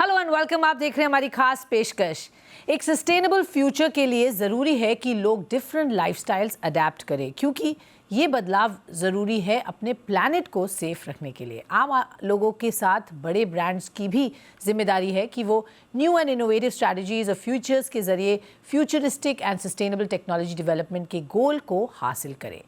Hello and welcome. आप देख रहे हैं हमारी खास पेशकश। एक सस्टेनेबल फ्यूचर के लिए ज़रूरी है कि लोग डिफरेंट लाइफस्टाइल्स अडेप्ट करें, क्योंकि ये बदलाव ज़रूरी है अपने प्लैनेट को सेफ रखने के लिए। आम लोगों के साथ बड़े ब्रांड्स की भी जिम्मेदारी है कि वो न्यू एंड इनोवेटिव स्ट्रैटेजीज और फ्यूचर्स के ज़रिए futuristic and sustainable technology development के गोल को हासिल करें।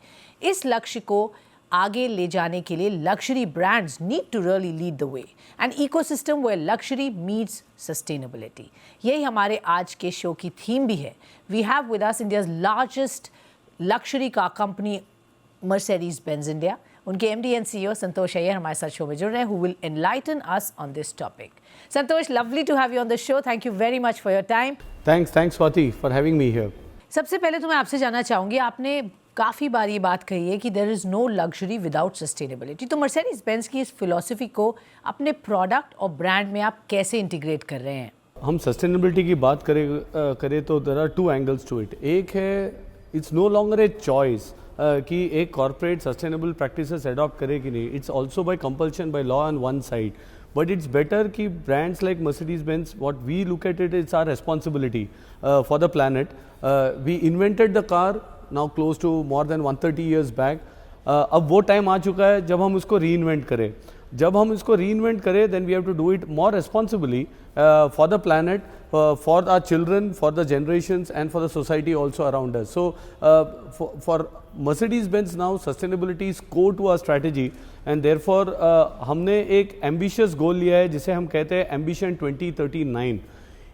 इस लक्ष्य को आगे ले जाने के लिए luxury brands need to really lead the way and ecosystem where luxury meets sustainability. यही हमारे आज के शो की थीम भी है। We have with us India's largest luxury car company Mercedes Benz India. उनके MD and CEO Santosh Iyer हमारे साथ शो में जुड़ रहे हैं, who will enlighten us on this topic. Santosh, lovely to have you on the show. Thank you very much for your time. Thanks Swati for having me here. सबसे पहले तो मैं आपसे जानना चाहूँगी, आपने काफ़ी बार ये बात कही है कि there is no luxury without sustainability. तो मर्सिडीज बेंज की इस फिलॉसफी को अपने प्रोडक्ट और ब्रांड में आप कैसे इंटीग्रेट कर रहे हैं? हम सस्टेनेबिलिटी की बात करें तो there are two angles to it. एक है, it's no longer a choice कि एक कॉर्पोरेट सस्टेनेबल प्रैक्टिसेस अडॉप्ट करे कि नहीं। It's also by compulsion, by law on one side, but it's better कि brands like Mercedes-Benz, what we look at it, it's our responsibility for the planet. We invented the car now close to more than 130 years back. अब वो time आ चुका है जब हम उसको reinvent करें। जब हम इसको रीइन्वेंट करें, then we have to do it more responsibly for the planet, for our children, for the generations, and for the society also around us. So for Mercedes-Benz now, sustainability is core to our strategy, and therefore हमने एक ambitious goal लिया है जिसे हम कहते हैं Ambition 2039।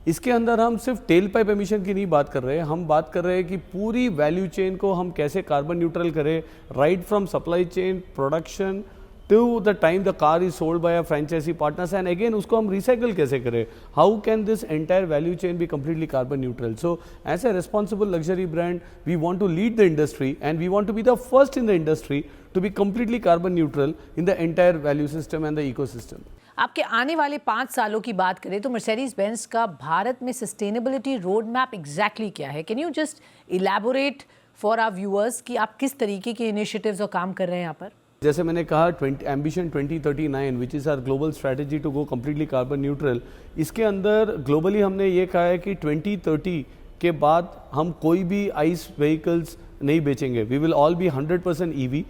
इसके अंदर हम सिर्फ टेल पाइप एमिशन की नहीं बात कर रहे हैं, हम बात कर रहे हैं कि पूरी वैल्यू चेन को हम कैसे कार्बन न्यूट्रल करें, right from supply chain, production to the time the car is sold by a franchisee partners, and again उसको हम रिसाइकल कैसे करें। How can this entire value chain be completely carbon neutral? So as a responsible luxury brand we want to lead the industry, and we want to be the first in the industry to be completely carbon neutral in the entire value system and the ecosystem. आपके आने वाले 5 सालों की बात करें तो Mercedes Benz का भारत में सस्टेनेबिलिटी रोड मैप एग्जैक्टली क्या है? Can you just elaborate for our viewers कि आप किस तरीके के इनिशिएटिव्स और काम कर रहे हैं यहाँ पर? जैसे मैंने कहा, ambition 2039 which is our global strategy to go completely carbon neutral. इसके अंदर ग्लोबली हमने ये कहा है कि 2030 के बाद हम कोई भी आइस व्हीकल्स नहीं बेचेंगे। We will all be 100% EV.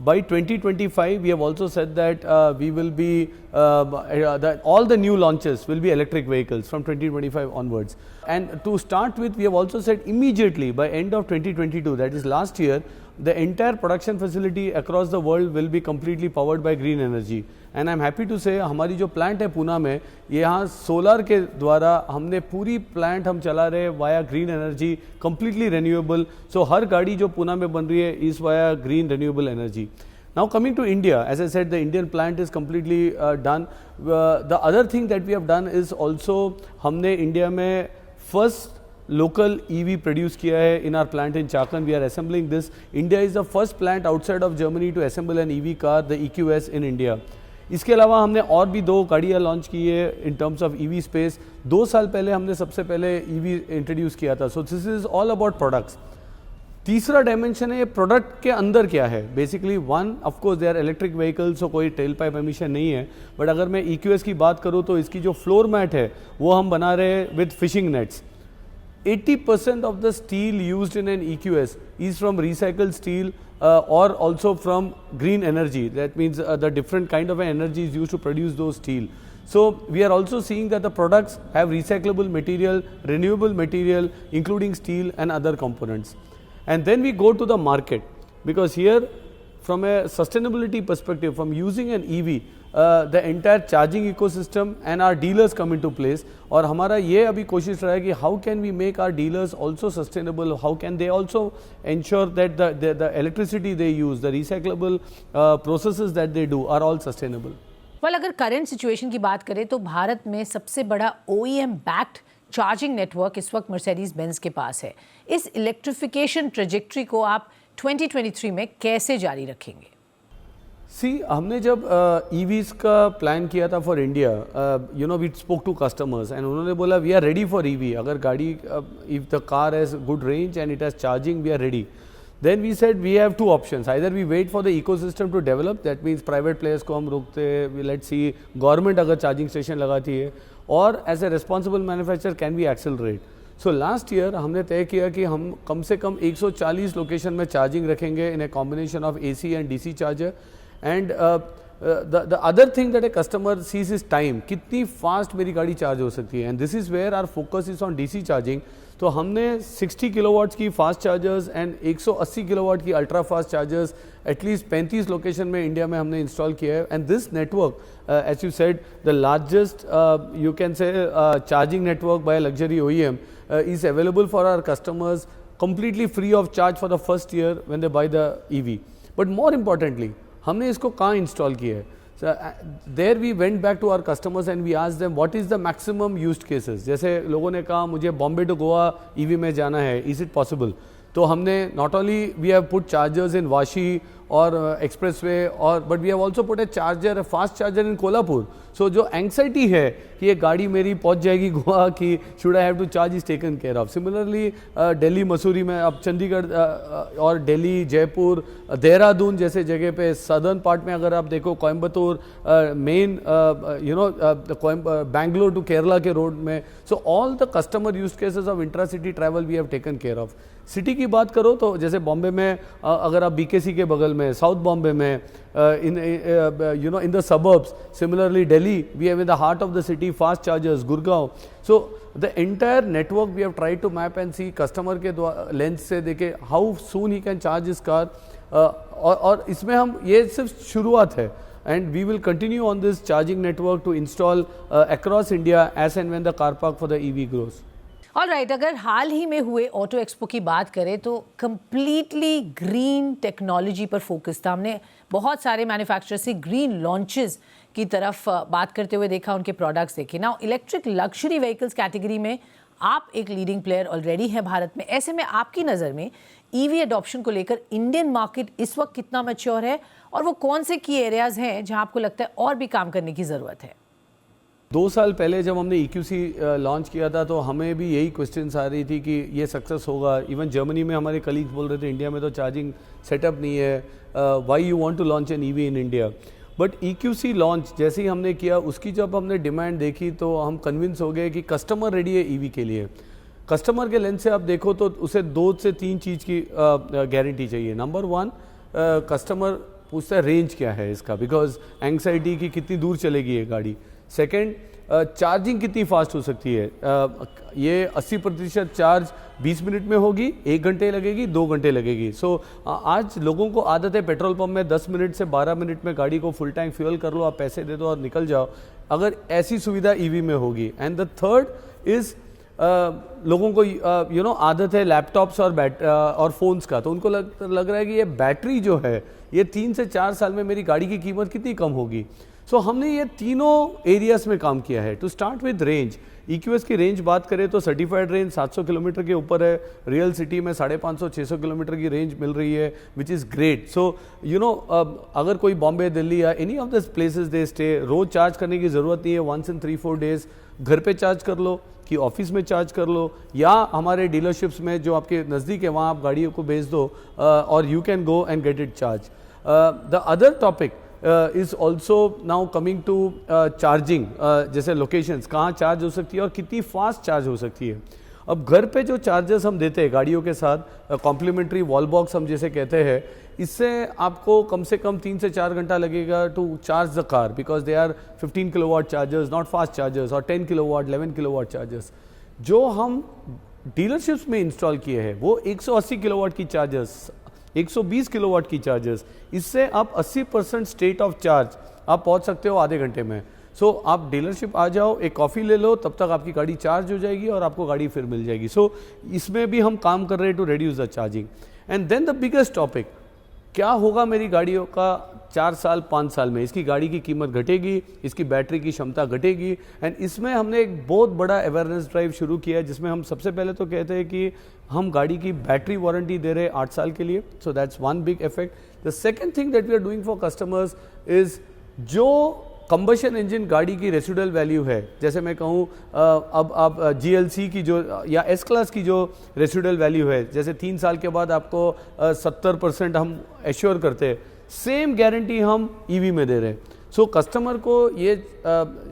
By 2025, we have also said that we will be that all the new launches will be electric vehicles from 2025 onwards. And to start with, we have also said immediately by end of 2022, that is last year, the entire production facility across the world will be completely powered by green energy. And I'm happy to say हमारी जो plant है पूना में, यहाँ solar के द्वारा हमने पूरी plant हम चला रहे हैं via green energy, completely renewable. So हर गाड़ी जो पूना में बन रही है is via green renewable energy. Now coming to India, as I said, the Indian plant is completely done. The other thing that we have done is also हमने India में first local EV produce किया है in our plant in Chakan. We are assembling this. India is the first plant outside of Germany to assemble an EV car, the EQS in India. इसके अलावा हमने और भी 2 गाड़ियाँ launch की है in terms of EV space. 2 साल पहले हमने सबसे पहले EV इंट्रोड्यूस किया था। So this is all about products. तीसरा डायमेंशन है प्रोडक्ट के अंदर क्या है। Basically one, of course they are electric vehicles, so कोई टेल पाइप एमिशन नहीं है। बट अगर मैं EQS की बात करूँ तो इसकी जो फ्लोर मैट है वो हम बना रहे हैं with fishing nets. 80% of the steel used in an EQS is from recycled steel or also from green energy. That means the different kind of energy is used to produce those steel. So we are also seeing that the products have recyclable material, renewable material, including steel and other components. And then we go to the market, because here from a sustainability perspective, from using an EV, the entire charging ecosystem and our dealers come into place. और हमारा ये अभी कोशिश रहा है कि how can we make our dealers also sustainable, how can they also ensure that the electricity they use, the recyclable processes that they do are all sustainable. well, अगर current situation की बात करें तो भारत में सबसे बड़ा OEM बैक्ड चार्जिंग नेटवर्क इस वक्त मर्सिडीज बेंज के पास है। इस इलेक्ट्रिफिकेशन ट्रेजेक्ट्री को आप 2023 में कैसे जारी रखेंगे? हमने जब EVs का प्लान किया था for India, we spoke to customers and उन्होंने बोला we are ready for EV। अगर गाड़ी, if the car has good range and it has charging, we are ready. Then we said we have two options. Either we wait for the ecosystem to develop, that means private players को हम रोकते हैं, let's see government अगर charging station लगाती है, और as a responsible manufacturer can we accelerate. So last year हमने तय किया कि हम कम से कम 140 लोकेशन में चार्जिंग रखेंगे in a combination of AC and DC charger. And the other thing that a customer sees is time. कितनी fast मेरी गाड़ी चार्ज हो सकती है, and this is where our focus is on DC charging. तो हमने 60 kilowatts की fast chargers and 180 kilowatt की ultra fast chargers at least 35 location में इंडिया में हमने इंस्टॉल किया है. And this network as you said the largest you can say charging network by luxury OEM is available for our customers completely free of charge for the first year when they buy the EV. But more importantly, हमने इसको कहाँ install किया है? So, there we went back to our customers and we asked them what is the maximum used cases. जैसे लोगों ने कहा मुझे बॉम्बे टू गोवा EV में जाना है, is it possible? तो हमने not only we have put chargers in Vashi और एक्सप्रेसवे और but we have also put a charger, a fast charger in Kolhapur. So जो एंग्जाइटी है कि ये गाड़ी मेरी पहुंच जाएगी गोवा की, should I have to charge, is taken care of. Similarly Delhi Mussoorie में, अब चंडीगढ़ और दिल्ली, जयपुर, देहरादून जैसे जगह पे, सदर्न पार्ट में अगर आप देखो, कोयम्बतूर, मेन बैंगलोर टू केरला के रोड में. So all the customer use cases of intra city travel we have taken care of. City की बात करो तो जैसे बॉम्बे में अगर आप BKC के बगल में, साउथ बॉम्बे में, in the suburbs, similarly Delhi, we have in the heart of the city fast chargers, Gurgaon. So the entire network we have tried to map and see customer के लेंस से देखे how soon he can charge his car. और इसमें हम ये सिर्फ शुरुआत है. And we will continue on this charging network to install across India as and when the car park for the EV grows. Alright, अगर हाल ही में हुए ऑटो एक्सपो की बात करें तो कंप्लीटली ग्रीन टेक्नोलॉजी पर फोकस था. हमने बहुत सारे मैन्युफैक्चरर्स से ग्रीन लॉन्चेस की तरफ बात करते हुए देखा, उनके प्रोडक्ट्स देखे. ना इलेक्ट्रिक लग्जरी व्हीकल्स कैटेगरी में आप एक लीडिंग प्लेयर ऑलरेडी हैं भारत में. ऐसे में आपकी नज़र में EV एडॉप्शन को लेकर इंडियन मार्केट इस वक्त कितना मैच्योर है और वो कौन से की एरियाज़ हैं जहां आपको लगता है और भी काम करने की ज़रूरत है? 2 साल पहले जब हमने EQC लॉन्च किया था तो हमें भी यही क्वेश्चंस आ रही थी कि ये सक्सेस होगा. इवन जर्मनी में हमारे कलीग्स बोल रहे थे इंडिया में तो चार्जिंग सेटअप नहीं है, why you want to launch an EV in India. But EQC launch जैसे ही हमने किया, उसकी जब हमने डिमांड देखी तो हम कन्विंस हो गए कि कस्टमर रेडी है EV के लिए. कस्टमर के लेंस से आप देखो तो उसे 2 से 3 चीज़ की गारंटी चाहिए. नंबर 1, कस्टमर पूछता है रेंज क्या है इसका, बिकॉज एंग्जाइटी की कितनी दूर चलेगी ये गाड़ी. सेकेंड, चार्जिंग कितनी फास्ट हो सकती है. ये 80% चार्ज 20 मिनट में होगी, 1 घंटे लगेगी, 2 घंटे लगेगी. सो आज लोगों को आदत है पेट्रोल पंप में 10 मिनट से 12 मिनट में गाड़ी को फुल टैंक फ्यूल कर लो, आप पैसे दे दो और निकल जाओ. अगर ऐसी सुविधा EV में होगी. एंड द थर्ड इज़ लोगों को आदत है लैपटॉप्स और फ़ोन्स का, तो उनको लग रहा है कि ये बैटरी जो है ये 3 से 4 साल में मेरी गाड़ी की कीमत कितनी कम होगी. सो हमने ये तीनों एरियाज में काम किया है. To start with range, EQS की रेंज बात करें तो सर्टिफाइड रेंज 700 किलोमीटर के ऊपर है. रियल सिटी में 550-600 किलोमीटर की रेंज मिल रही है, विच इज़ ग्रेट. सो अगर कोई बॉम्बे, दिल्ली या any of this places they stay, रोज चार्ज करने की ज़रूरत नहीं है. वंस इन 3-4 डेज घर पे चार्ज कर लो कि ऑफिस में चार्ज कर लो, या हमारे डीलरशिप्स में जो आपके नज़दीक है वहाँ आप गाड़ियों को भेज दो और you can go and get it charge. The other topic is also now coming to charging, जैसे लोकेशंस कहाँ चार्ज हो सकती है और कितनी फास्ट चार्ज हो सकती है. अब घर पे जो चार्जर्स हम देते हैं गाड़ियों के साथ, कॉम्प्लीमेंट्री वॉल बॉक्स हम जैसे कहते हैं, इससे आपको कम से कम 3 से 4 घंटा लगेगा to charge the car, because they are 15 kilowatt chargers, not fast chargers, और 10 किलोवाट 11 किलोवाट चार्जर्स. जो हम डीलरशिप्स में इंस्टॉल किए हैं वो 180 किलोवाट की चार्जर्स, 120 किलोवाट की चार्जर्स. इससे आप 80% स्टेट ऑफ चार्ज आप पहुंच सकते हो आधे घंटे में. सो आप डीलरशिप आ जाओ, एक कॉफ़ी ले लो, तब तक आपकी गाड़ी चार्ज हो जाएगी और आपको गाड़ी फिर मिल जाएगी. सो इसमें भी हम काम कर रहे हैं to reduce the charging. And then the biggest topic, क्या होगा मेरी गाड़ियों का 4 साल 5 साल में. इसकी गाड़ी की कीमत घटेगी, इसकी बैटरी की क्षमता घटेगी. एंड इसमें हमने एक बहुत बड़ा अवेयरनेस ड्राइव शुरू किया है, जिसमें हम सबसे पहले तो कहते हैं कि हम गाड़ी की बैटरी वारंटी दे रहे हैं 8 साल के लिए. So that's one big effect. The second thing that we are doing for customers is जो कंबशन इंजन गाड़ी की रेसिडुअल वैल्यू है, जैसे मैं कहूँ अब आप GLC की जो या S क्लास की जो रेसिडुअल वैल्यू है, जैसे 3 साल के बाद आपको 70% हम एश्योर करते हैं, सेम गारंटी हम EV में दे रहे हैं। सो कस्टमर को ये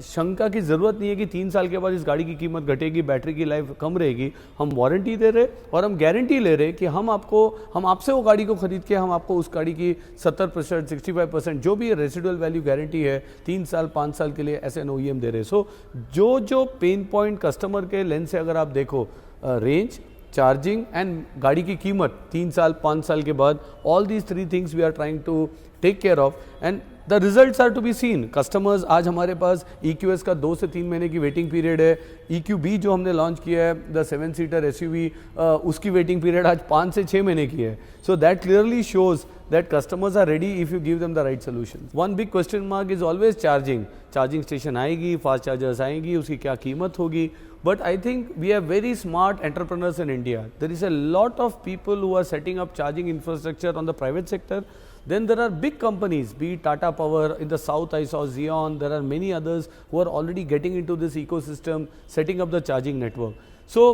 शंका की ज़रूरत नहीं है कि 3 साल के बाद इस गाड़ी की कीमत घटेगी, बैटरी की लाइफ कम रहेगी। हम वारंटी दे रहे और हम गारंटी ले रहे कि हम आपसे वो गाड़ी को खरीद के हम आपको उस गाड़ी की 70%, 65% जो भी रेसिडुअल वैल्यू गारंटी है 3 साल 5 साल के लिए एस एन OEM दे रहे। सो जो पेन पॉइंट कस्टमर के लेंस से अगर आप देखो, रेंज, चार्जिंग एंड गाड़ी की कीमत 3 साल 5 साल के बाद, all these 3 things we are trying to take care of and the results are to be seen. Customers, आज हमारे पास EQS का 2 से 3 महीने की वेटिंग पीरियड है। EQB जो हमने लॉन्च किया है, द 7 सीटर SUV, उसकी वेटिंग पीरियड आज 5 से 6 महीने की है। So that clearly shows that customers are ready if you give them the right solutions. One big question mark is always charging. Charging station आएगी, fast chargers आएंगी, उसकी क्या कीमत होगी? But I think we have very smart entrepreneurs in India. There is a lot of people who are setting up charging infrastructure on the private sector. Then there are big companies, be it Tata Power, in the south I saw Xeon, there are many others who are already getting into this ecosystem, setting up the charging network. So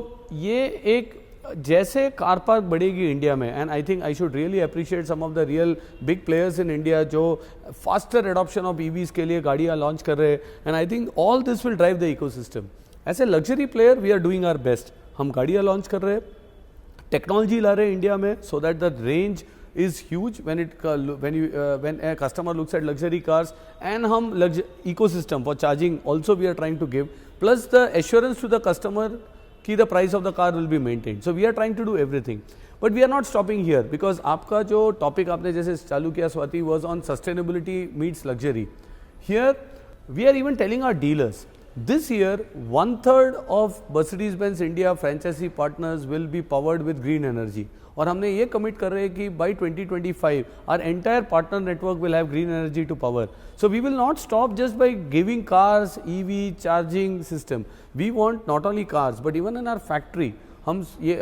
ये एक जैसे car park बढ़ेगी India में, and I think I should really appreciate some of the real big players in India जो faster adoption of EVs के लिए गाड़ियाँ launch कर रहे हैं, and I think all this will drive the ecosystem. As a luxury player we are doing our best. हम गाड़ियाँ launch कर रहे हैं, टेक्नोलॉजी ला रहे हैं इंडिया में, so that the range is huge when a customer looks at luxury cars, and hum ecosystem for charging also we are trying to give, plus the assurance to the customer कि the price of the car will be maintained. So we are trying to do everything, but we are not stopping here, because आपका जो topic आपने जैसे चालू किया Swati was on sustainability meets luxury. Here we are even telling our dealers this year 1/3 of Mercedes-Benz India franchisee partners will be powered with green energy. और हमने ये commit कर रहे हैं कि by 2025 our entire partner network will have green energy to power. So we will not stop just by giving cars EV charging system. We want not only cars but even in our factory. हम ये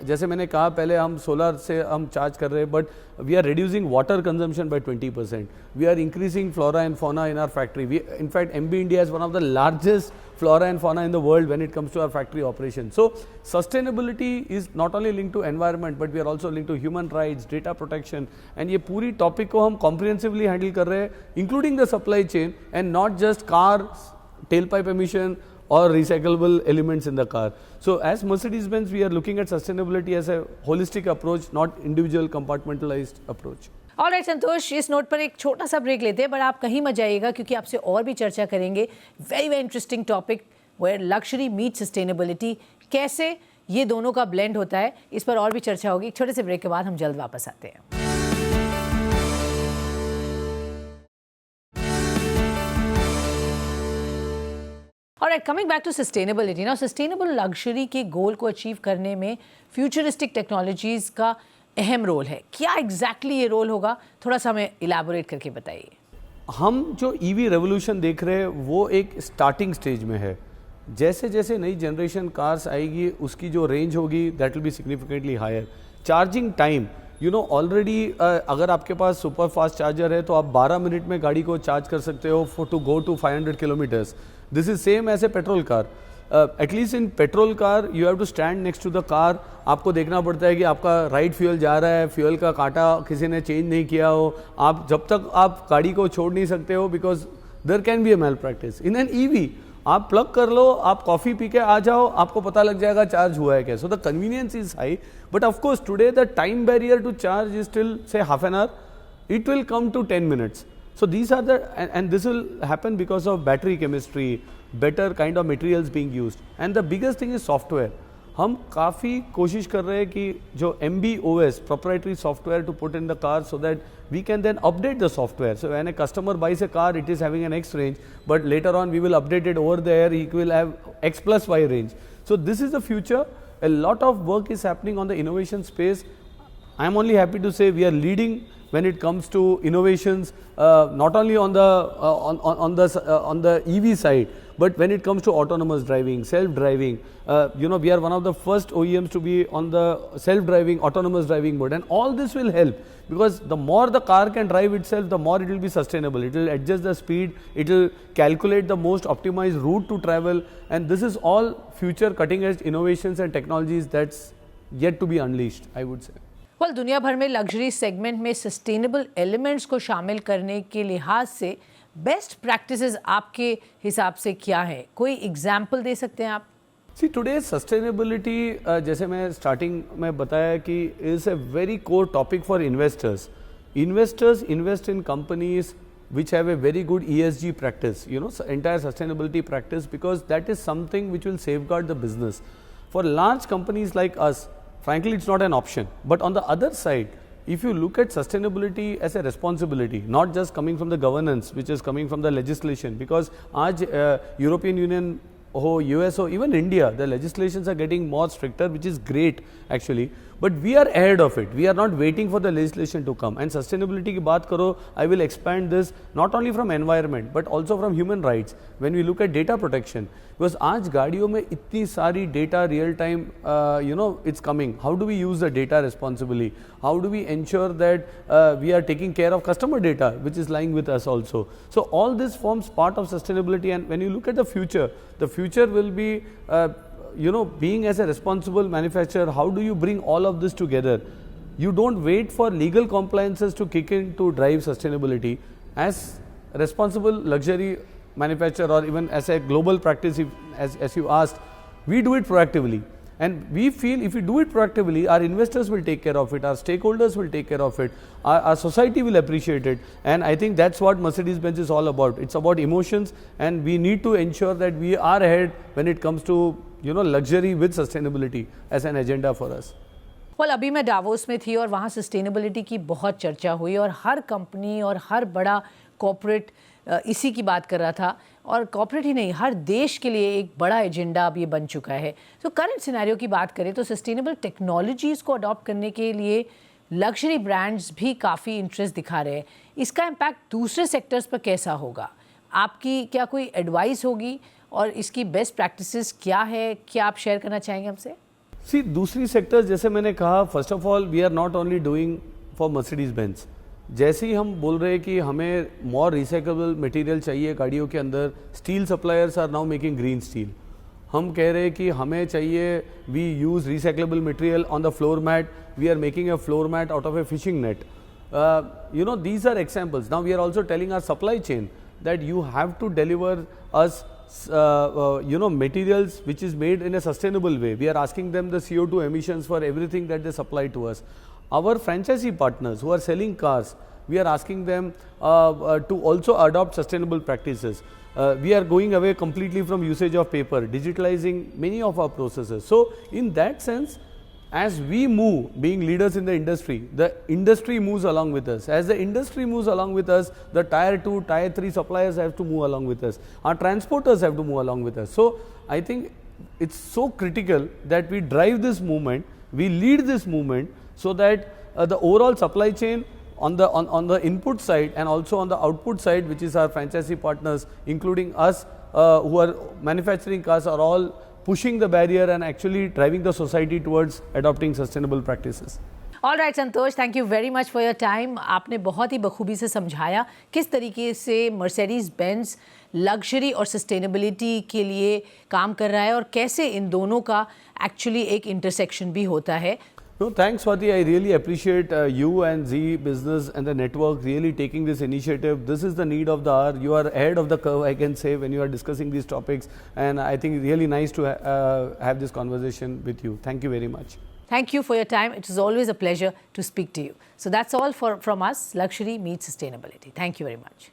जैसे मैंने कहा पहले, हम solar से हम charge कर रहे हैं, but we are reducing water consumption by 20%. We are increasing flora and fauna in our factory. We in fact MB India is one of the largest flora and fauna in the world when it comes to our factory operation. So sustainability is not only linked to environment but we are also linked to human rights, data protection, and ये पूरी topic को हम comprehensively handle कर रहे हैं, including the supply chain and not just car tailpipe emission or recyclable elements in the car. So as Mercedes-Benz we are looking at sustainability as a holistic approach, not individual compartmentalized approach. Alright Santosh, इस note पर एक छोटा सा break लेते हैं, but आप कहीं मत जाइएगा क्योंकि आपसे और भी चर्चा करेंगे। Very very interesting topic, where luxury meet sustainability, कैसे ये दोनों का ब्लेंड होता है, इस पर और भी चर्चा होगी। छोटे से ब्रेक के बाद हम जल्द वापस आते हैं। Alright, coming back to sustainability. ना, सस्टेनेबल लग्जरी के गोल को अचीव करने में फ्यूचरिस्टिक टेक्नोलॉजीज़ का अहम रोल है। क्या एग्जैक्टली ये रोल होगा, थोड़ा सा हमें इलैबोरेट करके बताइए। हम जो EV रेवोल्यूशन देख रहे हैं वो एक स्टार्टिंग स्टेज में है। जैसे जैसे नई जनरेशन कार्स आएगी उसकी जो रेंज होगी that will be significantly higher. Charging time, you know already अगर आपके पास सुपर फास्ट चार्जर है तो आप 12 मिनट में गाड़ी को चार्ज कर सकते हो for to go to 500 kilometres. This is same as a petrol car. At least in petrol car you have to stand next to the car. आपको देखना पड़ता है कि आपका राइट फ्यूल जा रहा है, फ्यूल का कांटा किसी ने चेंज नहीं किया हो। आप जब तक आप गाड़ी को छोड़ नहीं सकते हो, because there can be a malpractice. In an EV आप प्लग कर लो, आप कॉफ़ी पी के आ जाओ, आपको पता लग जाएगा चार्ज हुआ है क्या। So the convenience is high, but of course today the time barrier to charge is still say half an hour, it will come to 10 minutes. So these are the, and this will happen because of battery chemistry, better kind of materials being used, and the biggest thing is software. हम काफ़ी कोशिश कर रहे हैं कि जो MB.OS proprietary software to put in the car so that we can then update the software. So when a customer buys a car, it is having an X range, but later on we will update it over there, he will have X plus Y range. So this is the future. A lot of work is happening on the innovation space. I am only happy to say we are leading when it comes to innovations, not only on the EV side, but when it comes to autonomous driving, self-driving. We are one of the first OEMs to be on the self-driving, autonomous driving mode, and all this will help. because the more the car can drive itself, the more it will be sustainable. It will adjust the speed, it will calculate the most optimized route to travel, and this is all future cutting edge innovations and technologies that's yet to be unleashed, I would say. well, दुनिया भर में luxury segment में sustainable elements को शामिल करने के लिहाज से बेस्ट प्रैक्टिसेस आपके हिसाब से क्या है? कोई एग्जाम्पल दे सकते हैं आप? See, today sustainability, जैसे मैं स्टार्टिंग में बताया कि is a very core topic for investors. Investors invest in companies which have a very good ESG practice, you know, entire sustainability practice, because that is something which will safeguard the business. For large companies like us, frankly, it's not an option. But on the other side, if you look at sustainability as a responsibility, not just coming from the governance, which is coming from the legislation, because आज European Union हो, US हो, even India, the legislations are getting more stricter, which is great actually. But we are ahead of it. We are not waiting for the legislation to come. And sustainability की बात करो, I will expand this not only from environment but also from human rights. When we look at data protection, because आज गाड़ियों में इतनी सारी data real time, it's coming. How do we use the data responsibly? How do we ensure that we are taking care of customer data, which is lying with us also? So all this forms part of sustainability. And when you look at the future will be being as a responsible manufacturer, how do you bring all of this together? You don't wait for legal compliances to kick in to drive sustainability. As a responsible luxury manufacturer, or even as a global practice, as you asked, we do it proactively. And we feel if we do it proactively, our investors will take care of it, our stakeholders will take care of it, our society will appreciate it. And I think that's what Mercedes-Benz is all about. It's about emotions, and we need to ensure that we are ahead when it comes to luxury with sustainability as an agenda for us. well, अभी मैं Davos में थी और वहाँ sustainability की बहुत चर्चा हुई और हर कंपनी और हर बड़ा कॉर्पोरेट इसी की बात कर रहा था, और कॉर्पोरेट ही नहीं, हर देश के लिए एक बड़ा एजेंडा अब ये बन चुका है. तो करंट सिनेरियो की बात करें तो सस्टेनेबल टेक्नोलॉजीज़ को अडॉप्ट करने के लिए लग्जरी ब्रांड्स भी काफ़ी इंटरेस्ट दिखा रहे हैं. इसका इम्पैक्ट दूसरे सेक्टर्स पर कैसा होगा? आपकी क्या कोई एडवाइस होगी, और इसकी बेस्ट प्रैक्टिसेस क्या है, क्या आप शेयर करना चाहेंगे हमसे? सी, दूसरी सेक्टर्स जैसे मैंने कहा, first of all we are not only doing for Mercedes Benz. जैसे ही हम बोल रहे हैं कि हमें मोर रिसाइक्लेबल मटेरियल चाहिए गाड़ियों के अंदर, steel suppliers are now making green steel. हम कह रहे हैं कि हमें चाहिए, we use recyclable material on the floor mat, we are making a floor mat out of a fishing net. These are examples. Now we are also telling our supply chain that you have to deliver us materials which is made in a sustainable way. We are asking them the CO2 emissions for everything that they supply to us. Our franchisee partners who are selling cars, we are asking them to also adopt sustainable practices. We are going away completely from usage of paper, digitalizing many of our processes. So in that sense, as we move, being leaders in the industry moves along with us. As the industry moves along with us, the tier 2, tier 3 suppliers have to move along with us. Our transporters have to move along with us. So I think it's so critical that we drive this movement, we lead this movement, so that the overall supply chain on the input side and also on the output side, which is our franchisee partners, including us who are manufacturing cars, are all pushing the barrier and actually driving the society towards adopting sustainable practices. All right, Santosh, thank you very much for your time. आपने बहुत ही बखूबी से समझाया किस तरीके से Mercedes Benz luxury और sustainability के लिए काम कर रहा है और कैसे इन दोनों का एक्चुअली एक इंटरसेक्शन भी होता है. No, thanks Swati. I really appreciate you and Z Business and the network really taking this initiative. This is the need of the hour. You are ahead of the curve, I can say, when you are discussing these topics, and I think really nice to have this conversation with you. Thank you very much. Thank you for your time. It is always a pleasure to speak to you. So that's all from us. Luxury meets sustainability. Thank you very much.